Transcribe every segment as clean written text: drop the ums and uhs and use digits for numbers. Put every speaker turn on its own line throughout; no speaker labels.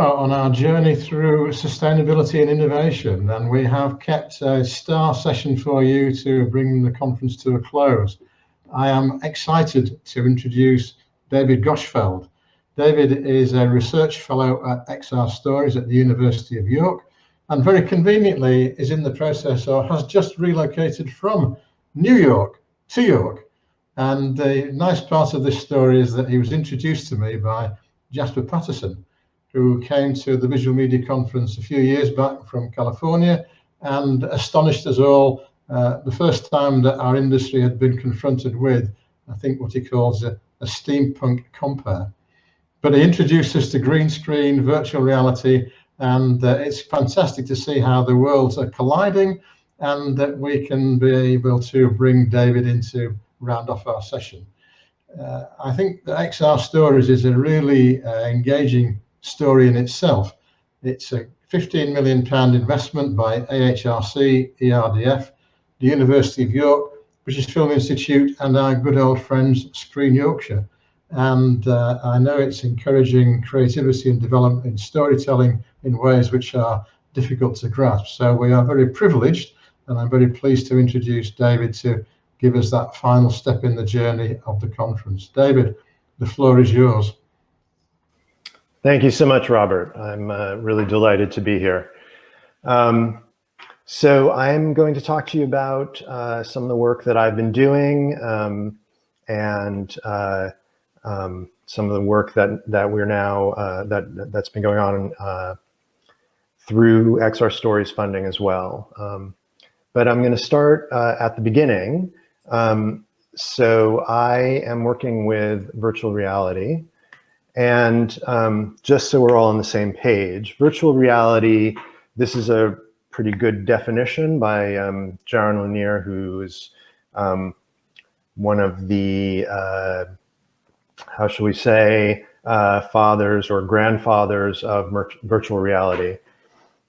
are on our journey through sustainability and innovation, and we have kept a star session for you to bring the conference to a close. I am excited to introduce David Gochfeld. David is a research fellow at XR Stories at the University of York, and very conveniently is in the process or has just relocated from New York to York. And the nice part of this story is that he was introduced to me by Jasper Patterson, who came to the Visual Media Conference a few years back from California and astonished us all the first time that our industry had been confronted with, I think, what he calls a steampunk compare. But he introduced us to green screen, virtual reality, and it's fantastic to see how the worlds are colliding, and that we can be able to bring David in to round off our session. I think that XR Stories is a really engaging story in itself. It's a £15 million investment by AHRC, ERDF, the University of York, British Film Institute, and our good old friends Screen Yorkshire. And I know it's encouraging creativity and development in storytelling in ways which are difficult to grasp. So we are very privileged, and I'm very pleased to introduce David to give us that final step in the journey of the conference. David, the floor is yours.
Thank you so much, Robert. I'm really delighted to be here. So I'm going to talk to you about some of the work that I've been doing and some of the work that we're now that's been going on through XR Stories funding as well. But I'm going to start at the beginning. So I am working with virtual reality, and just so we're all on the same page, virtual reality, this is a pretty good definition by Jaron Lanier, who's one of the, how shall we say, fathers or grandfathers of virtual reality.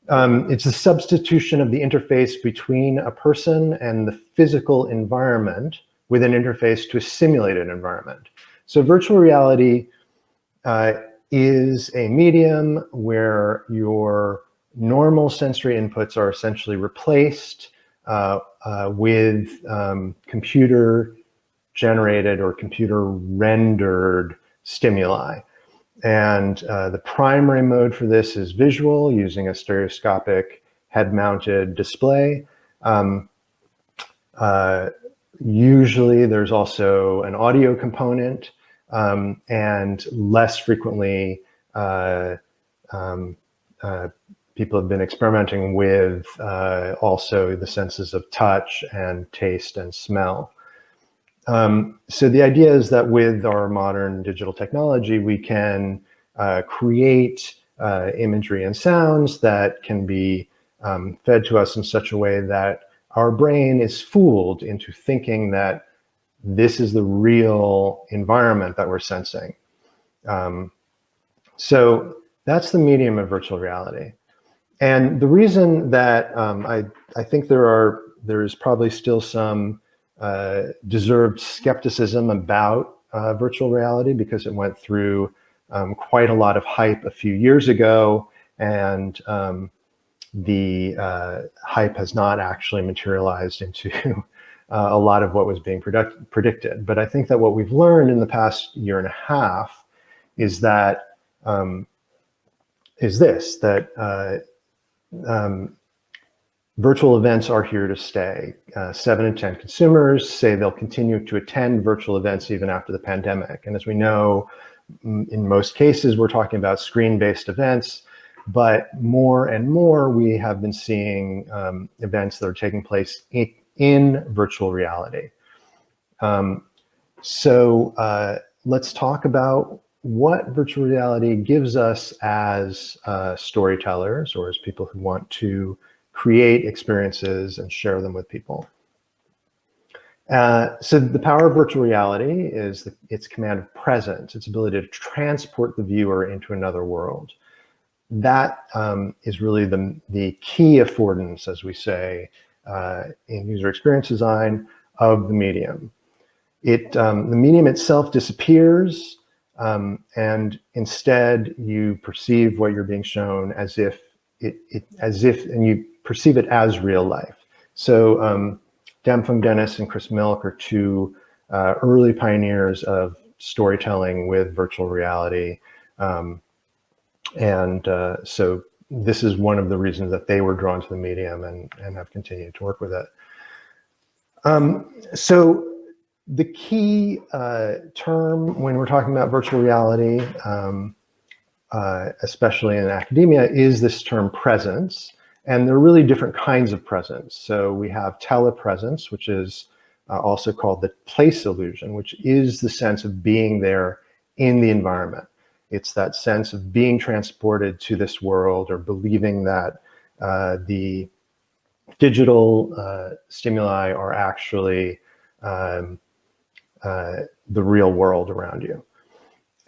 It's a substitution of the interface between a person and the physical environment with an interface to a simulated environment. So virtual reality is a medium where your normal sensory inputs are essentially replaced with computer generated or computer rendered stimuli. And the primary mode for this is visual, using a stereoscopic head-mounted display. Usually there's also an audio component, and less frequently people have been experimenting with also the senses of touch and taste and smell. So the idea is that with our modern digital technology, we can create imagery and sounds that can be fed to us in such a way that our brain is fooled into thinking that this is the real environment that we're sensing. So that's the medium of virtual reality. And the reason that I think there's probably still some deserved skepticism about virtual reality, because it went through quite a lot of hype a few years ago, and the hype has not actually materialized into a lot of what was being predicted. But I think that what we've learned in the past year and a half is that virtual events are here to stay. 7 in 10 consumers say they'll continue to attend virtual events even after the pandemic. And as we know, in most cases, we're talking about screen-based events, but more and more we have been seeing events that are taking place in virtual reality. So let's talk about what virtual reality gives us as storytellers, or as people who want to create experiences and share them with people. So the power of virtual reality is its command of presence, its ability to transport the viewer into another world. That is really the key affordance, as we say, in user experience design, of the medium. The medium itself disappears and instead you perceive what you're being shown as if and you perceive it as real life. So Damphung Dennis and Chris Milk are two early pioneers of storytelling with virtual reality. So this is one of the reasons that they were drawn to the medium and have continued to work with it. So the key term when we're talking about virtual reality, especially in academia, is this term presence. And there are really different kinds of presence. So we have telepresence, which is also called the place illusion, which is the sense of being there in the environment. It's that sense of being transported to this world, or believing that the digital stimuli are actually the real world around you.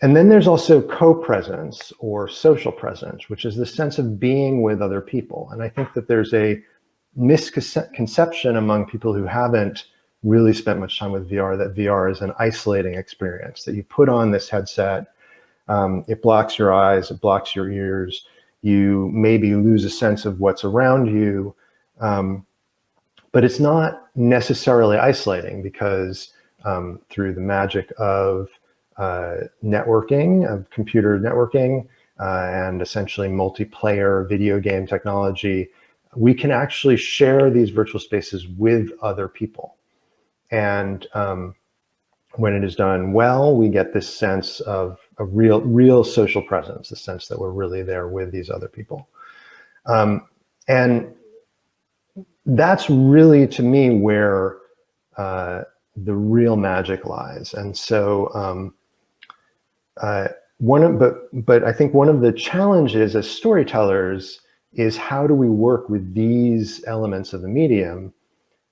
And then there's also co-presence or social presence, which is the sense of being with other people. And I think that there's a misconception among people who haven't really spent much time with VR that VR is an isolating experience, that you put on this headset, it blocks your eyes, it blocks your ears, you maybe lose a sense of what's around you, but it's not necessarily isolating, because through the magic of networking, of computer networking, and essentially multiplayer video game technology, we can actually share these virtual spaces with other people. And when it is done well, we get this sense of a real social presence, the sense that we're really there with these other people. And that's really, to me, where the real magic lies. And so but I think one of the challenges as storytellers is, how do we work with these elements of the medium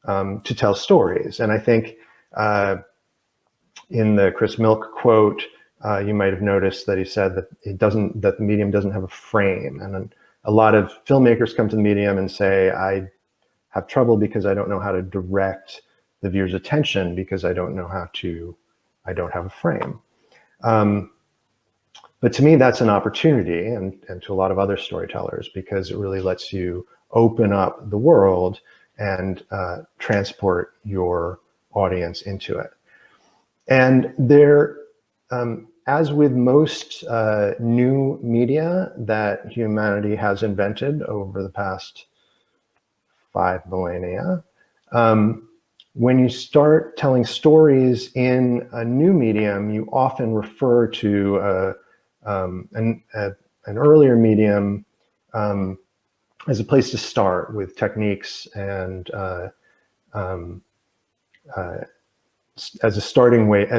to tell stories? And I think in the Chris Milk quote, you might have noticed that he said that that the medium doesn't have a frame. And a lot of filmmakers come to the medium and say, I have trouble because I don't know how to direct the viewer's attention, because I don't have a frame. But to me, that's an opportunity, and to a lot of other storytellers, because it really lets you open up the world and transport your audience into it. And there, as with most new media that humanity has invented over the past 5 millennia, when you start telling stories in a new medium, you often refer to an earlier medium as a place to start with techniques, and as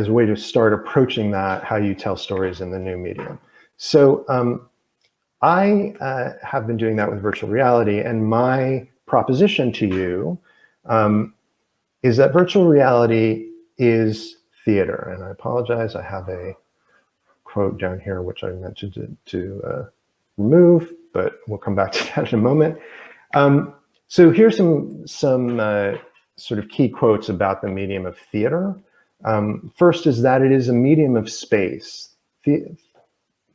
a way to start approaching that, how you tell stories in the new medium. So I have been doing that with virtual reality, and my proposition to you is that virtual reality is theater. And I apologize, I have a quote down here which I meant to remove, but we'll come back to that in a moment. So here's some sort of key quotes about the medium of theater. First is that it is a medium of space.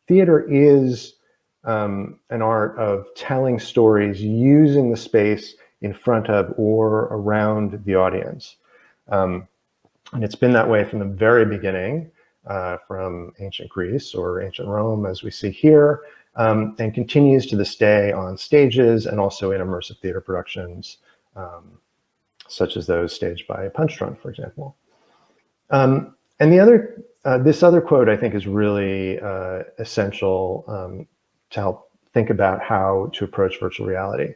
Theater is an art of telling stories using the space in front of or around the audience. And it's been that way from the very beginning, from ancient Greece or ancient Rome, as we see here, and continues to this day on stages and also in immersive theater productions, such as those staged by Punch Drunk, for example. And this other quote, I think, is really essential to help think about how to approach virtual reality.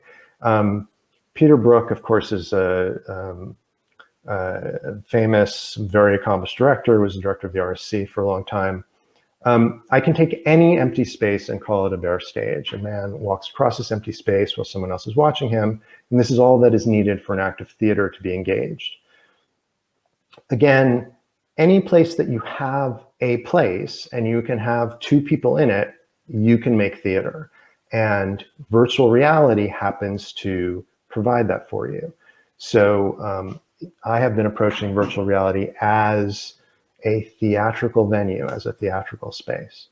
Peter Brook, of course, is a famous, very accomplished director, was the director of the RSC for a long time. I can take any empty space and call it a bare stage. A man walks across this empty space while someone else is watching him, and this is all that is needed for an act of theater to be engaged. Again, any place that you have a place and you can have 2 people in it, you can make theater. And virtual reality happens to provide that for you. So I have been approaching virtual reality as a theatrical venue, as a theatrical space.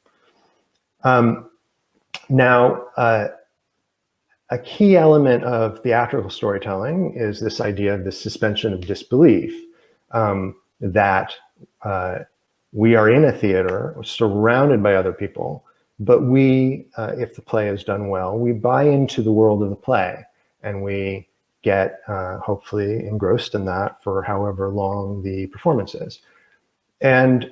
Now, a key element of theatrical storytelling is this idea of the suspension of disbelief, that we are in a theater surrounded by other people, but we, if the play is done well, we buy into the world of the play, and we get hopefully engrossed in that for however long the performance is. And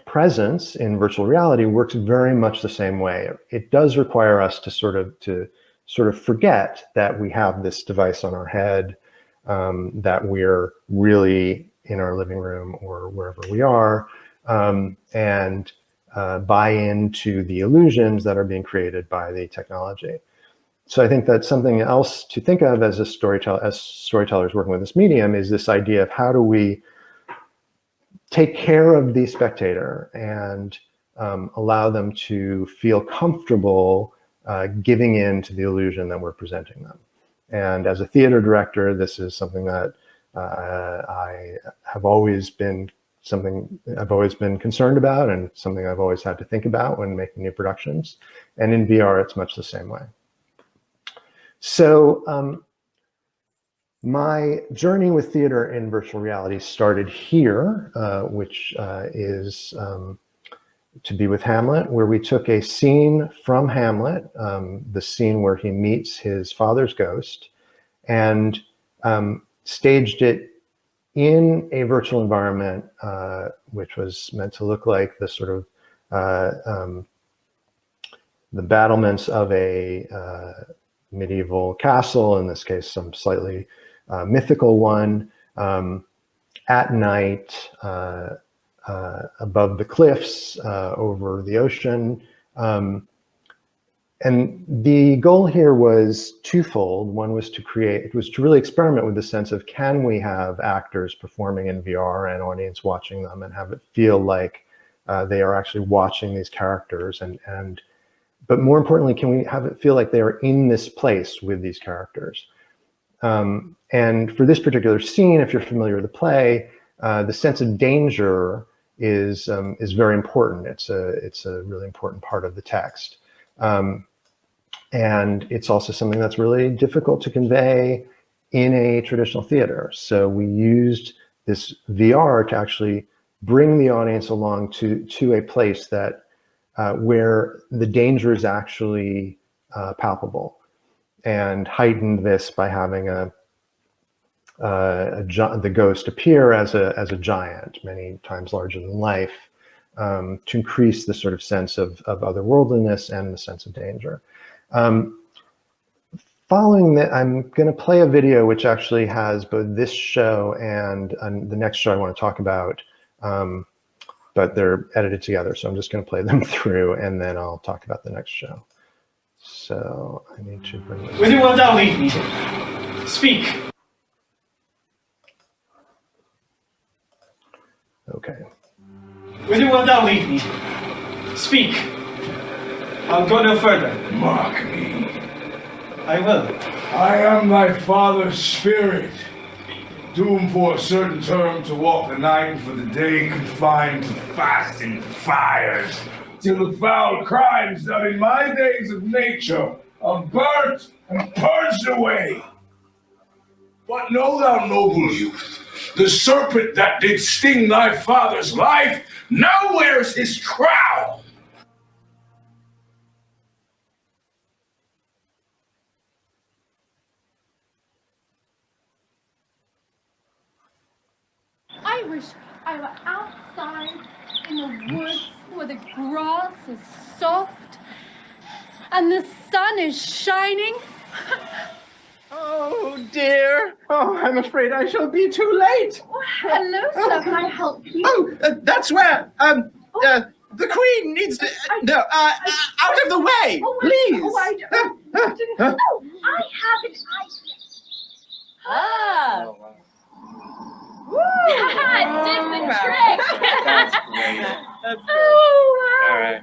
presence in virtual reality works very much the same way. It does require us to sort of forget that we have this device on our head, that we're really in our living room or wherever we are, and buy into the illusions that are being created by the technology. So I think that's something else to think of as storytellers working with this medium, is this idea of how do we take care of the spectator and allow them to feel comfortable giving in to the illusion that we're presenting them. And as a theater director, this is something that I have always been concerned about, and something I've always had to think about when making new productions. And in VR, it's much the same way. So my journey with theater in virtual reality started here, which is To Be with Hamlet, where we took a scene from Hamlet, the scene where he meets his father's ghost, and staged it in a virtual environment, which was meant to look like the sort of the battlements of a medieval castle, in this case, some slightly mythical one, at night, above the cliffs, over the ocean. And the goal here was twofold. One was to really experiment with the sense of, can we have actors performing in VR and an audience watching them, and have it feel like they are actually watching these characters, but more importantly, can we have it feel like they are in this place with these characters? And for this particular scene, if you're familiar with the play, the sense of danger is very important. It's a really important part of the text. And it's also something that's really difficult to convey in a traditional theater. So we used this VR to actually bring the audience along to a place that where the danger is actually palpable, and heightened this by having the ghost appear as a giant, many times larger than life, to increase the sort of sense of otherworldliness and the sense of danger. Following that, I'm going to play a video which actually has both this show and the next show I want to talk about, but they're edited together. So I'm just going to play them through, and then I'll talk about the next show. So I need to bring this.
Whither wilt thou lead me? Speak.
Okay.
Whither wilt thou lead me? Speak. I'll go no further.
Mark me.
I will.
I am thy father's spirit, doomed for a certain term to walk the night, and for the day confined to fasting fires, till the foul crimes done in my days of nature are burnt and purged away. But know thou, noble youth, the serpent that did sting thy father's life now wears his crown.
I wish I were outside in the woods where the grass is soft and the sun is shining.
Oh dear. Oh, I'm afraid I shall be too late.
Oh, hello, sir. Can I help you?
Oh, that's where. The Queen needs to. Out of the way, please.
Oh, I have it. Ah. Did the trick.
That's great. That's great.
Oh, wow.
All right.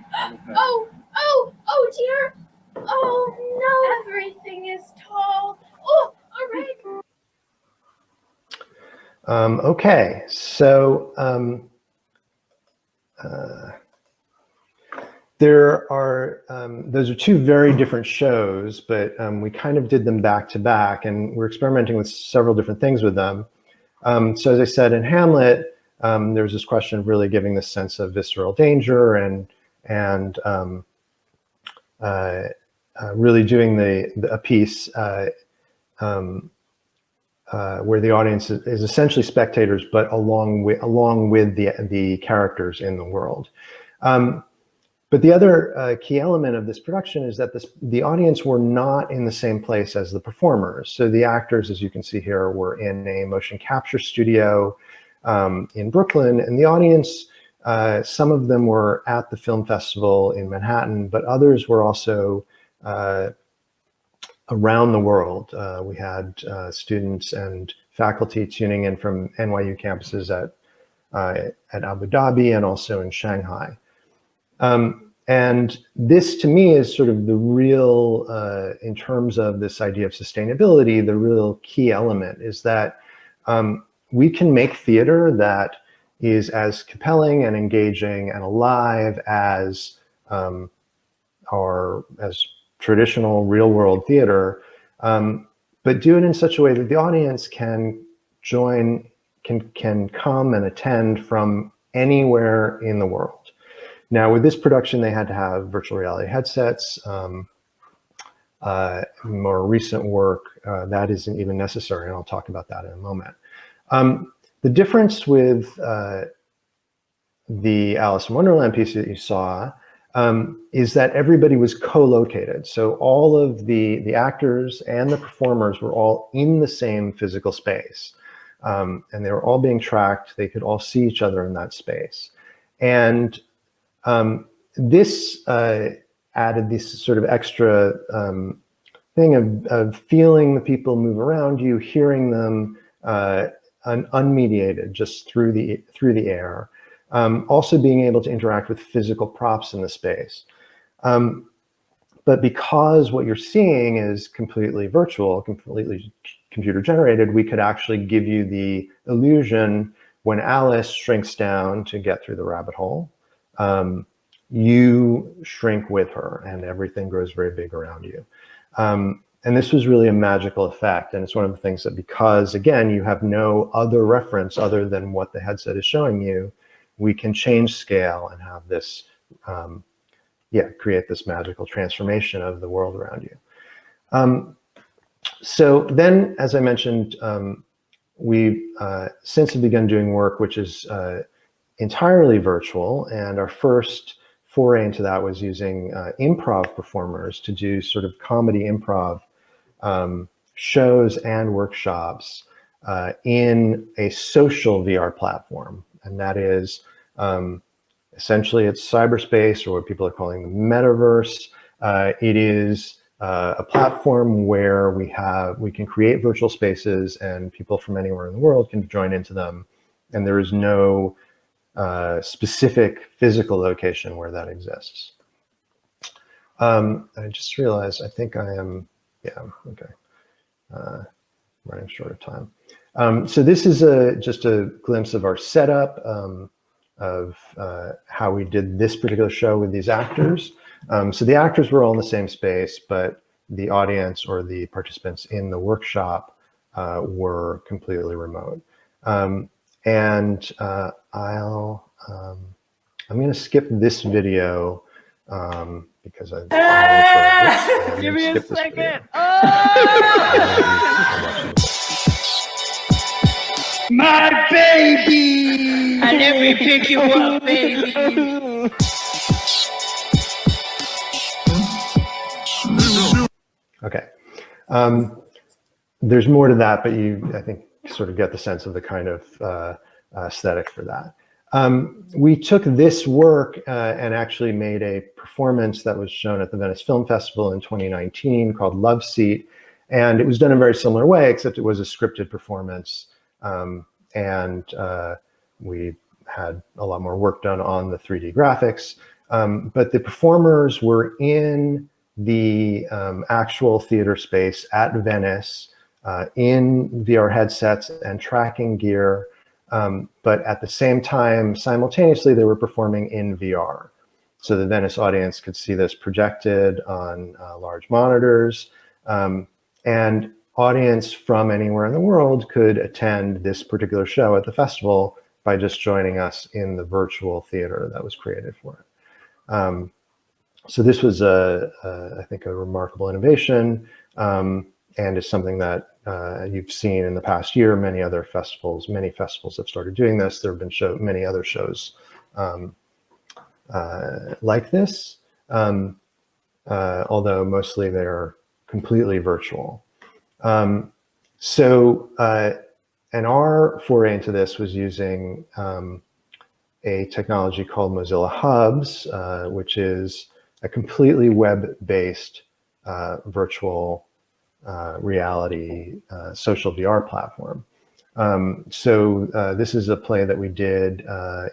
Oh, dear. Oh, no. Everything is tall. Oh, all right.
Okay, so There are, those are two very different shows, but we kind of did them back to back, and we're experimenting with several different things with them. So as I said, in Hamlet, there's this question of really giving this sense of visceral danger and really doing a piece where the audience is essentially spectators, but along with the characters in the world. But the other key element of this production is that the audience were not in the same place as the performers. So the actors, as you can see here, were in a motion capture studio in Brooklyn, and the audience, some of them were at the film festival in Manhattan, but others were also around the world. We had students and faculty tuning in from NYU campuses at Abu Dhabi and also in Shanghai. And this, to me, is sort of the real, in terms of this idea of sustainability, the real key element is that we can make theater that is as compelling and engaging and alive as traditional real-world theater, but do it in such a way that the audience can join, can come and attend from anywhere in the world. Now, with this production, they had to have virtual reality headsets. More recent work, that isn't even necessary, and I'll talk about that in a moment. The difference with the Alice in Wonderland piece that you saw is that everybody was co-located. So all of the actors and the performers were all in the same physical space. And they were all being tracked. They could all see each other in that space. And this added this sort of extra thing of feeling the people move around you, hearing them unmediated, just through the air. Also being able to interact with physical props in the space. But because what you're seeing is completely virtual, completely computer generated, we could actually give you the illusion when Alice shrinks down to get through the rabbit hole, you shrink with her and everything grows very big around you. And this was really a magical effect. And it's one of the things that, because again, you have no other reference other than what the headset is showing you, we can change scale and have this, create this magical transformation of the world around you. So then, as I mentioned, we since have begun doing work which is entirely virtual, and our first foray into that was using improv performers to do sort of comedy improv shows and workshops in a social VR platform. And that is essentially it's cyberspace, or what people are calling the metaverse. It is a platform where we can create virtual spaces and people from anywhere in the world can join into them. And there is no specific physical location where that exists. I just realized, I think I am, running short of time. So this is just a glimpse of our setup of how we did this particular show with these actors. So the actors were all in the same space, but the audience or the participants in the workshop were completely remote. And I'm going to skip this video because I'm sure
give me a second.
My baby! And let me pick you up, baby!
Okay. There's more to that, but you, I think, sort of get the sense of the kind of aesthetic for that. We took this work and actually made a performance that was shown at the Venice Film Festival in 2019 called Love Seat. And it was done in a very similar way, except it was a scripted performance. And we had a lot more work done on the 3D graphics. But the performers were in the actual theater space at Venice in VR headsets and tracking gear. But at the same time, simultaneously, they were performing in VR. So the Venice audience could see this projected on large monitors, and audience from anywhere in the world could attend this particular show at the festival by just joining us in the virtual theater that was created for it. So this was, I think, a remarkable innovation, and is something that you've seen in the past year. Many festivals have started doing this. There have been many other shows like this, although mostly they're completely virtual. And our foray into this was using a technology called Mozilla Hubs, which is a completely web-based virtual reality social VR platform. This is a play that we did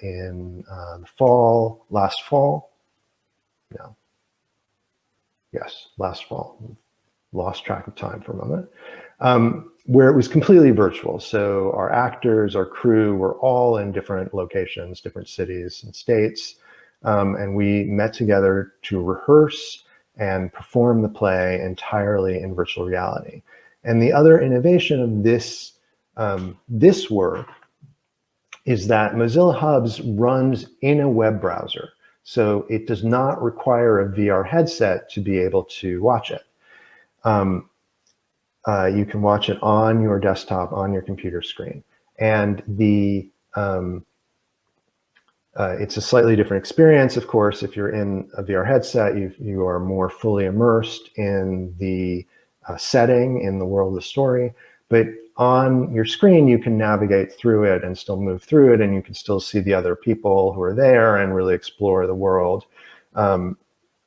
in last fall. No. Yes, last fall. Lost track of time for a moment. Where it was completely virtual. So our actors, our crew were all in different locations, different cities and states. And we met together to rehearse and perform the play entirely in virtual reality. And the other innovation of this work is that Mozilla Hubs runs in a web browser. So it does not require a VR headset to be able to watch it. You can watch it on your desktop, on your computer screen. And it's a slightly different experience, of course. If you're in a VR headset, you are more fully immersed in the setting, in the world of the story. But on your screen, you can navigate through it and still move through it, and you can still see the other people who are there and really explore the world,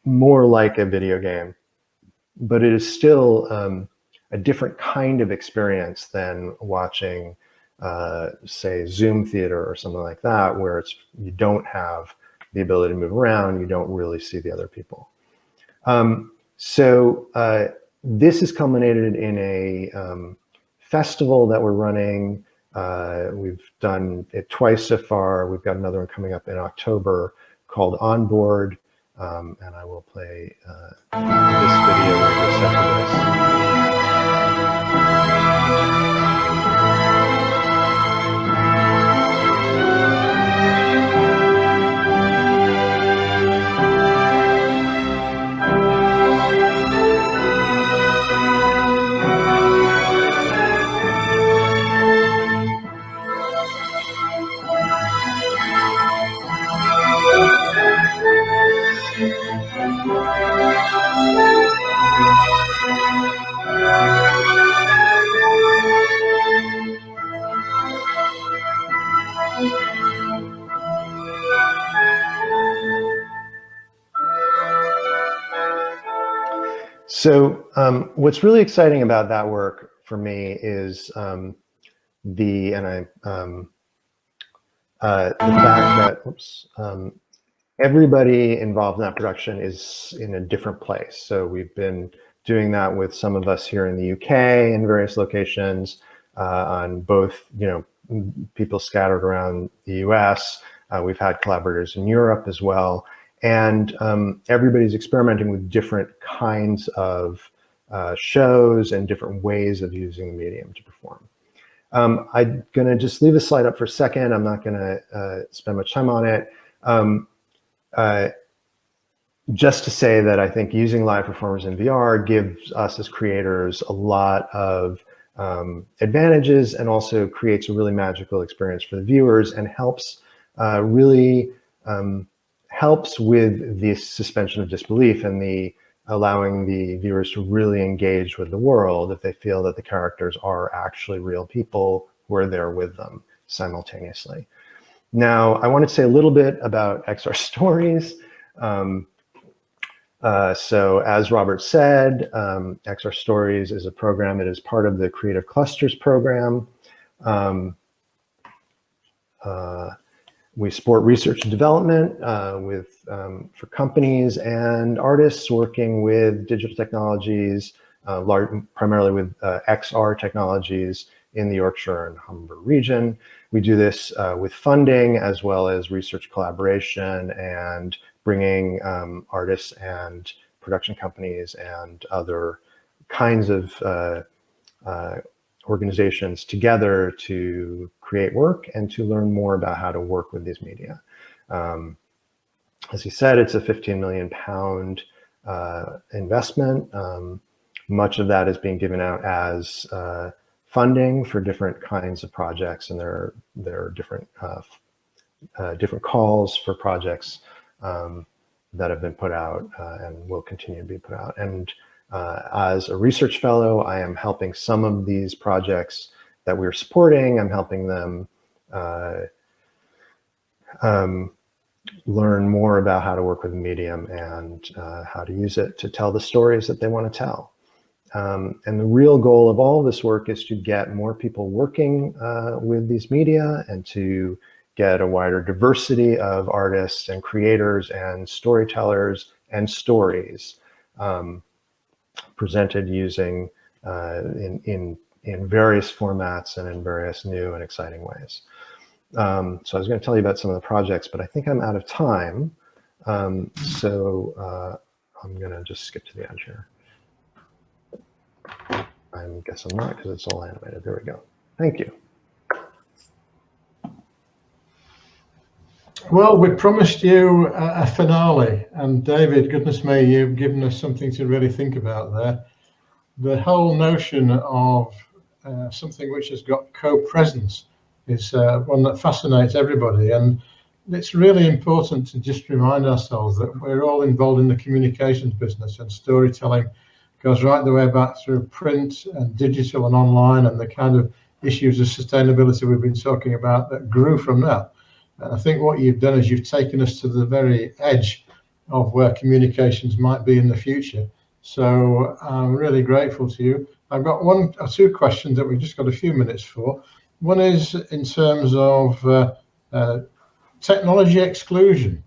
more like a video game. But it is still a different kind of experience than watching, say, Zoom theater or something like that, where you don't have the ability to move around, you don't really see the other people. This is culminated in a festival that we're running. We've done it twice so far. We've got another one coming up in October called Onboard, and I will play this video with a second of this. So what's really exciting about that work for me is the fact that everybody involved in that production is in a different place. So we've been doing that with some of us here in the UK in various locations, on both, people scattered around the US. We've had collaborators in Europe as well. And everybody's experimenting with different kinds of shows and different ways of using the medium to perform. I'm going to just leave the slide up for a second. I'm not going to spend much time on it. Just to say that I think using live performers in VR gives us as creators a lot of advantages, and also creates a really magical experience for the viewers, and helps helps with the suspension of disbelief and the allowing the viewers to really engage with the world if they feel that the characters are actually real people who are there with them simultaneously. Now, I want to say a little bit about XR Stories. So as Robert said, XR Stories is a program that is part of the Creative Clusters program. We support research and development for companies and artists working with digital technologies, primarily with XR technologies, in the Yorkshire and Humber region. We do this with funding as well as research collaboration and bringing artists and production companies and other kinds of organizations together to create work and to learn more about how to work with these media. As you said, it's a £15 million investment. Much of that is being given out as funding for different kinds of projects, and there are different calls for projects that have been put out and will continue to be put out. And as a research fellow, I am helping some of these projects that we're supporting. I'm helping them learn more about how to work with the medium and how to use it to tell the stories that they want to tell. And the real goal of all of this work is to get more people working with these media and to get a wider diversity of artists and creators and storytellers and stories presented using in various formats and in various new and exciting ways. So I was going to tell you about some of the projects, but I think I'm out of time. So I'm going to just skip to the end here. I guess I'm not, because it's all animated. There we go. Thank you.
Well, we promised you a finale, and David, goodness me, you've given us something to really think about there. The whole notion of something which has got co-presence is one that fascinates everybody, and it's really important to just remind ourselves that we're all involved in the communications business, and storytelling goes right the way back through print and digital and online, and the kind of issues of sustainability we've been talking about that grew from that. And I think what you've done is you've taken us to the very edge of where communications might be in the future. So I'm really grateful to you. I've got one or two questions that we've just got a few minutes for. One is in terms of technology exclusion.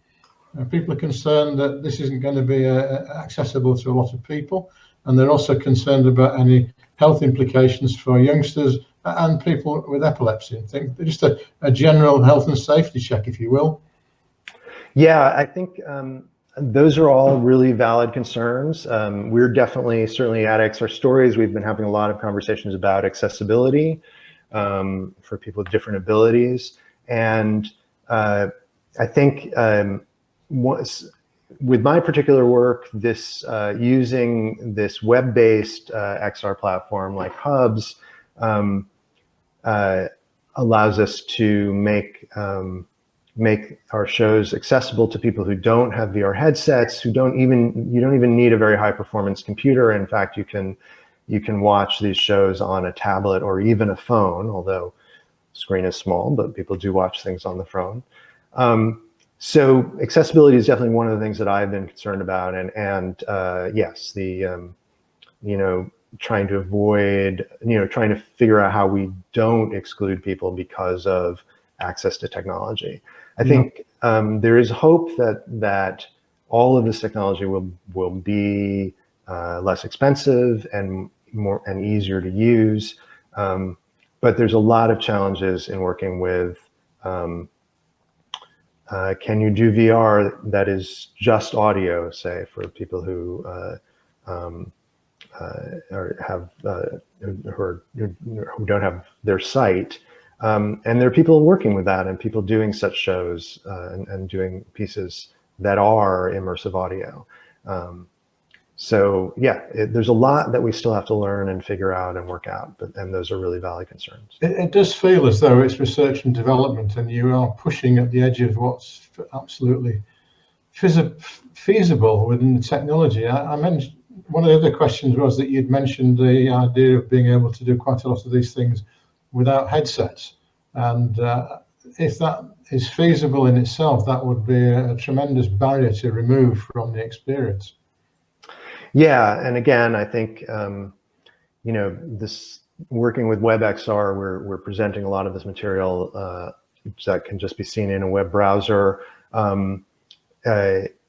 People are concerned that this isn't going to be accessible to a lot of people, and they're also concerned about any health implications for youngsters and people with epilepsy and things. Just a general health and safety check, if you will.
Yeah, I think those are all really valid concerns. We're certainly at XR Stories, we've been having a lot of conversations about accessibility for people with different abilities. And I think with my particular work, this using this web-based XR platform like Hubs allows us to make our shows accessible to people who don't have VR headsets, you don't even need a very high performance computer. In fact, you can watch these shows on a tablet or even a phone, although the screen is small, but people do watch things on the phone. So accessibility is definitely one of the things that I've been concerned about, and yes, the trying to avoid, trying to figure out how we don't exclude people because of access to technology. I think there is hope that all of this technology will be less expensive and more and easier to use, but there's a lot of challenges in working with. Can you do VR that is just audio, say, for people who who don't have their sight? And there are people working with that, and people doing such shows and doing pieces that are immersive audio. So yeah, there's a lot that we still have to learn and figure out and work out, and those are really valid concerns.
It does feel as though it's research and development, and you are pushing at the edge of what's absolutely feasible within the technology. I mentioned, one of the other questions was that you'd mentioned the idea of being able to do quite a lot of these things without headsets, and if that is feasible in itself, that would be a tremendous barrier to remove from the experience.
Yeah, and again, I think this working with WebXR, we're presenting a lot of this material that can just be seen in a web browser.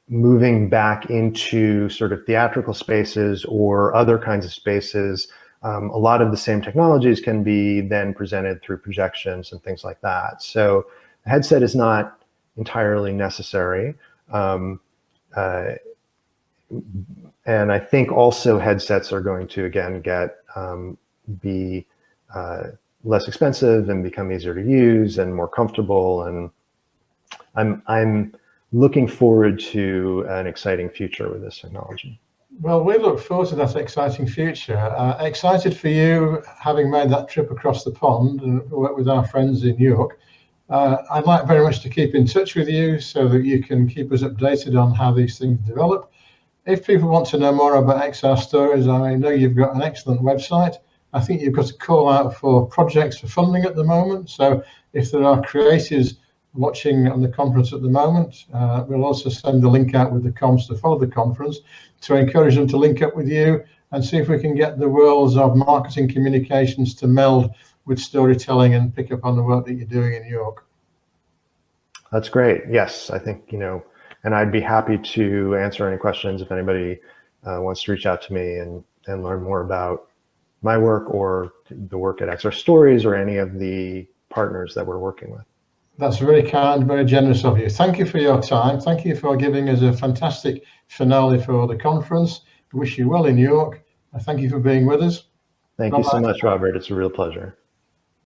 Moving back into sort of theatrical spaces or other kinds of spaces a lot of the same technologies can be then presented through projections and things like that. So a headset is not entirely necessary. And I think also headsets are going to, again, be less expensive and become easier to use and more comfortable. And I'm looking forward to an exciting future with this technology.
Well, we look forward to that exciting future. Excited for you, having made that trip across the pond and work with our friends in York. I'd like very much to keep in touch with you so that you can keep us updated on how these things develop. If people want to know more about XR Stories, I know you've got an excellent website. I think you've got a call out for projects for funding at the moment. So if there are creators watching on the conference at the moment, we'll also send the link out with the comms to follow the conference to encourage them to link up with you and see if we can get the worlds of marketing communications to meld with storytelling and pick up on the work that you're doing in York.
That's great. Yes, I think, and I'd be happy to answer any questions if anybody wants to reach out to me and learn more about my work or the work at XR Stories or any of the partners that we're working with.
That's very kind, very generous of you. Thank you for your time. Thank you for giving us a fantastic finale for the conference. I wish you well in York. Thank you for being with us.
Thank you so much, Robert. It's a real pleasure.